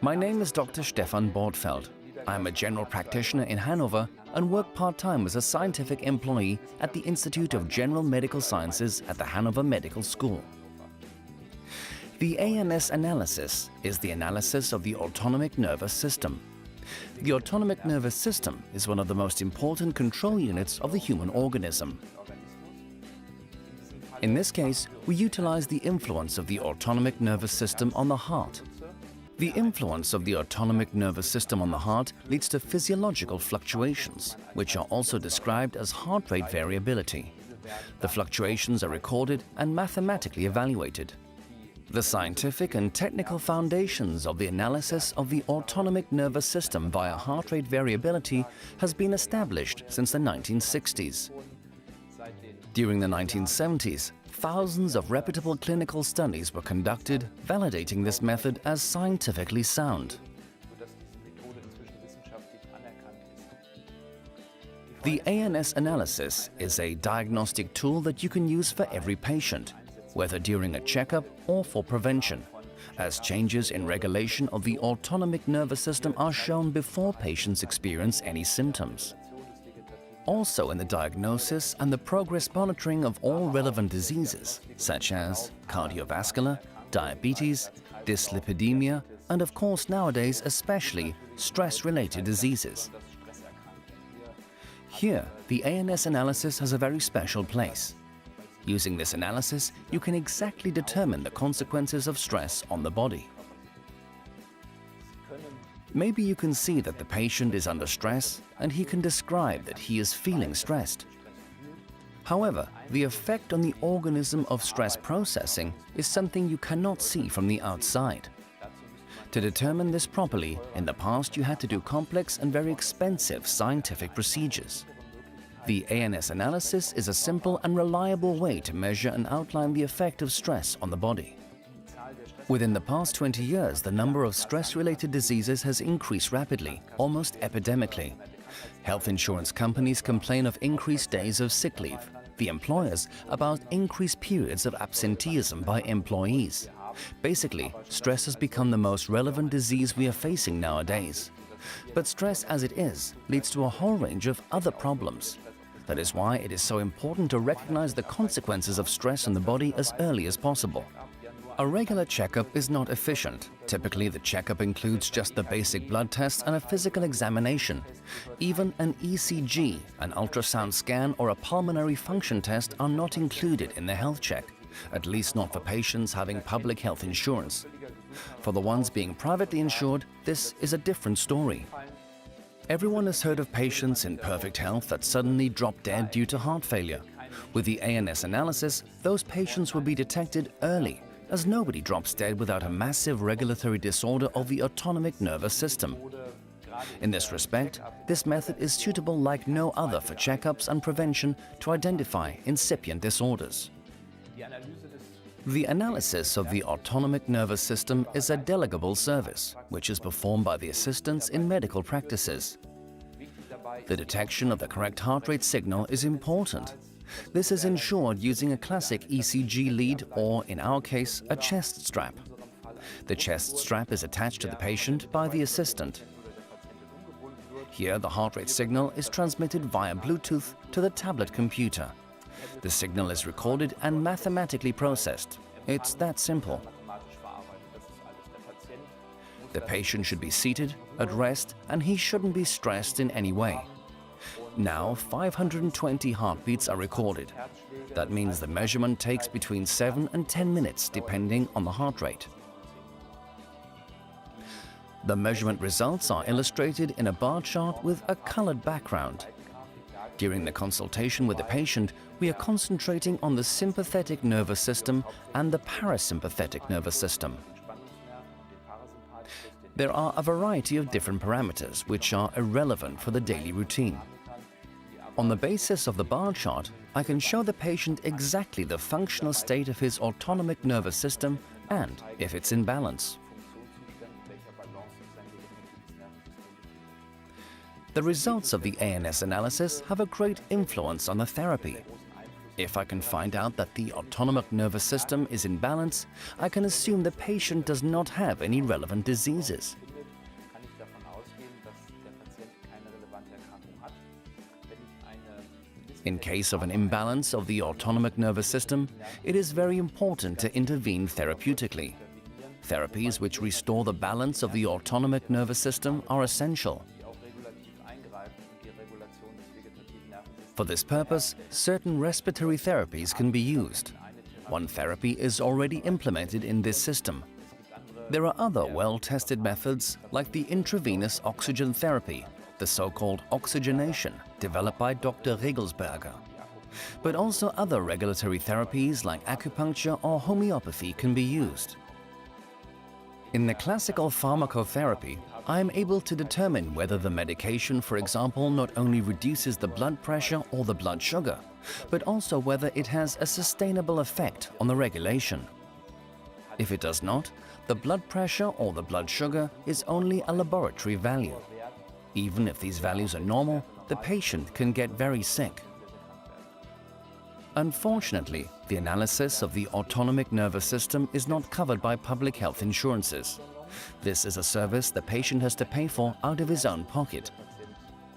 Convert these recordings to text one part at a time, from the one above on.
My name is Dr. Stephan Bortfeldt. I'm a general practitioner in Hanover and work part-time as a scientific employee at the Institute of General Medical Sciences at the Hanover Medical School. The ANS analysis is the analysis of the autonomic nervous system. The autonomic nervous system is one of the most important control units of the human organism. In this case, we utilize the influence of the autonomic nervous system on the heart. The influence of the autonomic nervous system on the heart leads to physiological fluctuations, which are also described as heart rate variability. The fluctuations are recorded and mathematically evaluated. The scientific and technical foundations of the analysis of the autonomic nervous system via heart rate variability has been established since the 1960s. During the 1970s, thousands of reputable clinical studies were conducted, validating this method as scientifically sound. The ANS analysis is a diagnostic tool that you can use for every patient, whether during a checkup or for prevention, as changes in regulation of the autonomic nervous system are shown before patients experience any symptoms. Also in the diagnosis and the progress monitoring of all relevant diseases, such as cardiovascular, diabetes, dyslipidemia, and of course nowadays especially stress-related diseases. Here, the ANS analysis has a very special place. Using this analysis, you can exactly determine the consequences of stress on the body. Maybe you can see that the patient is under stress and he can describe that he is feeling stressed. However, the effect on the organism of stress processing is something you cannot see from the outside. To determine this properly, in the past you had to do complex and very expensive scientific procedures. The ANS analysis is a simple and reliable way to measure and outline the effect of stress on the body. Within the past 20 years, the number of stress-related diseases has increased rapidly, almost epidemically. Health insurance companies complain of increased days of sick leave. The employers about increased periods of absenteeism by employees. Basically, stress has become the most relevant disease we are facing nowadays. But stress as it is leads to a whole range of other problems. That is why it is so important to recognize the consequences of stress in the body as early as possible. A regular checkup is not efficient. Typically, the checkup includes just the basic blood tests and a physical examination. Even an ECG, an ultrasound scan, or a pulmonary function test are not included in the health check, at least not for patients having public health insurance. For the ones being privately insured, this is a different story. Everyone has heard of patients in perfect health that suddenly drop dead due to heart failure. With the ANS analysis, those patients will be detected early, as nobody drops dead without a massive regulatory disorder of the autonomic nervous system. In this respect, this method is suitable like no other for checkups and prevention to identify incipient disorders. The analysis of the autonomic nervous system is a delegable service, which is performed by the assistants in medical practices. The detection of the correct heart rate signal is important. This is ensured using a classic ECG lead or, in our case, a chest strap. The chest strap is attached to the patient by the assistant. Here, the heart rate signal is transmitted via Bluetooth to the tablet computer. The signal is recorded and mathematically processed. It's that simple. The patient should be seated, at rest, and he shouldn't be stressed in any way. Now, 520 heartbeats are recorded. That means the measurement takes between 7 and 10 minutes depending on the heart rate. The measurement results are illustrated in a bar chart with a colored background. During the consultation with the patient, we are concentrating on the sympathetic nervous system and the parasympathetic nervous system. There are a variety of different parameters which are irrelevant for the daily routine. On the basis of the bar chart, I can show the patient exactly the functional state of his autonomic nervous system and if it's in balance. The results of the ANS analysis have a great influence on the therapy. If I can find out that the autonomic nervous system is in balance, I can assume the patient does not have any relevant diseases. In case of an imbalance of the autonomic nervous system, it is very important to intervene therapeutically. Therapies which restore the balance of the autonomic nervous system are essential. For this purpose, certain respiratory therapies can be used. One therapy is already implemented in this system. There are other well-tested methods like the intravenous oxygen therapy, the so-called oxygenation, developed by Dr. Regelsberger. But also other regulatory therapies like acupuncture or homeopathy can be used. In the classical pharmacotherapy, I am able to determine whether the medication, for example, not only reduces the blood pressure or the blood sugar, but also whether it has a sustainable effect on the regulation. If it does not, the blood pressure or the blood sugar is only a laboratory value. Even if these values are normal, the patient can get very sick. Unfortunately, the analysis of the autonomic nervous system is not covered by public health insurances. This is a service the patient has to pay for out of his own pocket.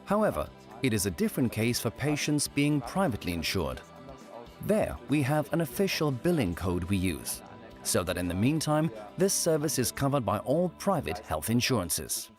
However, it is a different case for patients being privately insured. There, we have an official billing code we use, so that in the meantime, this service is covered by all private health insurances.